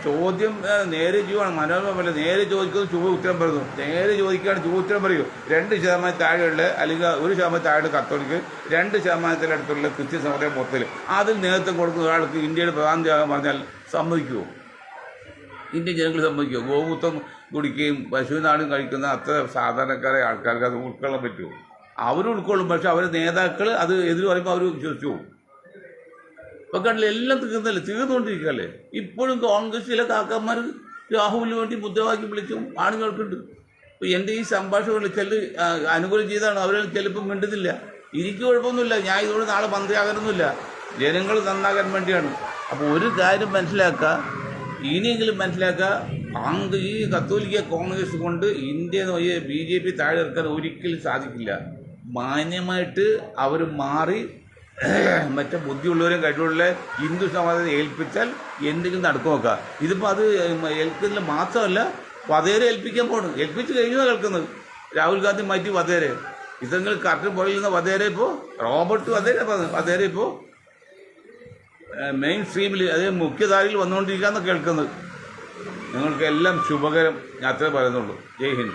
ചോദ്യം നേരെ ചെയ്യുവാണ്. മനോരമല്ല, നേരെ ചോദിക്കുന്നു ഉത്തരം പറയുന്നു. നേരെ ചോദിക്കുകയാണ് ഉത്തരം പറയൂ. 2% താഴെയുള്ള അല്ലെങ്കിൽ 1% താഴെയുള്ള കത്തോലിക്ക് 2%-ത്തിനടുത്തുള്ള ക്രിസ്ത്യൻ സമുദായം മൊത്തത്തിൽ അതിൽ നേതൃത്വം കൊടുക്കുന്ന ഒരാൾക്ക് ഇന്ത്യയുടെ പ്രധാനമന്ത്രിയാകാൻ പറഞ്ഞാൽ സമ്മതിക്കുമോ? ഇന്ത്യൻ ജനങ്ങൾ സമ്മതിക്കുമോ? ഗോമൂത്രം കുടിക്കുകയും പശുവിനാടും കഴിക്കുന്ന അത്ര സാധാരണക്കാരെ ആൾക്കാർക്ക് അത് ഉൾക്കൊള്ളാൻ പറ്റുമോ? അവർ ഉൾക്കൊള്ളും. പക്ഷെ അവരുടെ നേതാക്കൾ അത് എതിര് പറയുമ്പോൾ അവർ വിശ്വസിച്ചു പോകും. ഇപ്പം കണ്ടില്ല, എല്ലാം തീർന്നുകൊണ്ടിരിക്കുകയല്ലേ. ഇപ്പോഴും കോൺഗ്രസിലെ കാക്കന്മാർ രാഹുലിന് വേണ്ടി മുദ്രാവാക്യം വിളിച്ചും ആണുങ്ങൾക്കുണ്ട്. ഇപ്പോൾ എൻ്റെ ഈ സംഭാഷണങ്ങളിൽ അനുകൂലം ചെയ്താണ്. അവർ ചിലപ്പോൾ മിണ്ടുന്നില്ല. എനിക്ക് കുഴപ്പമൊന്നുമില്ല, ഞാൻ ഇതുകൊണ്ട് നാളെ മന്ത്രിയാകാനൊന്നുമില്ല. ജനങ്ങൾ നന്നാകാൻ വേണ്ടിയാണ്. അപ്പോൾ ഒരു കാര്യം മനസ്സിലാക്കുക, ഇനിയെങ്കിലും മനസ്സിലാക്കുക, ഈ കത്തോലിക്ക കോൺഗ്രസ് കൊണ്ട് ഇന്ത്യ BJP താഴെ ഇറക്കാൻ ഒരിക്കലും സാധിക്കില്ല. മാന്യമായിട്ട് അവർ മാറി മറ്റേ ബുദ്ധിയുള്ളവരെയും കഴിവുള്ള ഹിന്ദു സമാജത്തെ ഏൽപ്പിച്ചാൽ എന്തെങ്കിലും നടക്കും നോക്കുക. ഇതിപ്പോൾ അത് ഏൽക്കുന്നില്ല മാത്രമല്ല, വധേരെ ഏൽപ്പിക്കാൻ പോകണം. ഏൽപ്പിച്ച് കഴിഞ്ഞാൽ കേൾക്കുന്നത് രാഹുൽ ഗാന്ധി മാറ്റി വധേരെ. ഇതെങ്കിൽ കറക്റ്റ് പുറകിൽ നിന്ന് വധേരെ ഇപ്പോൾ റോബർട്ട് വധേരെ ഇപ്പോൾ മെയിൻ സ്ട്രീമിൽ അതായത് മുഖ്യധാരയിൽ വന്നുകൊണ്ടിരിക്കുകയെന്ന് കേൾക്കുന്നത്. നിങ്ങൾക്കെല്ലാം ശുഭകരം. ഞാൻ അത്രേ പറയുന്നുള്ളൂ. ജയ് ഹിന്ദ്.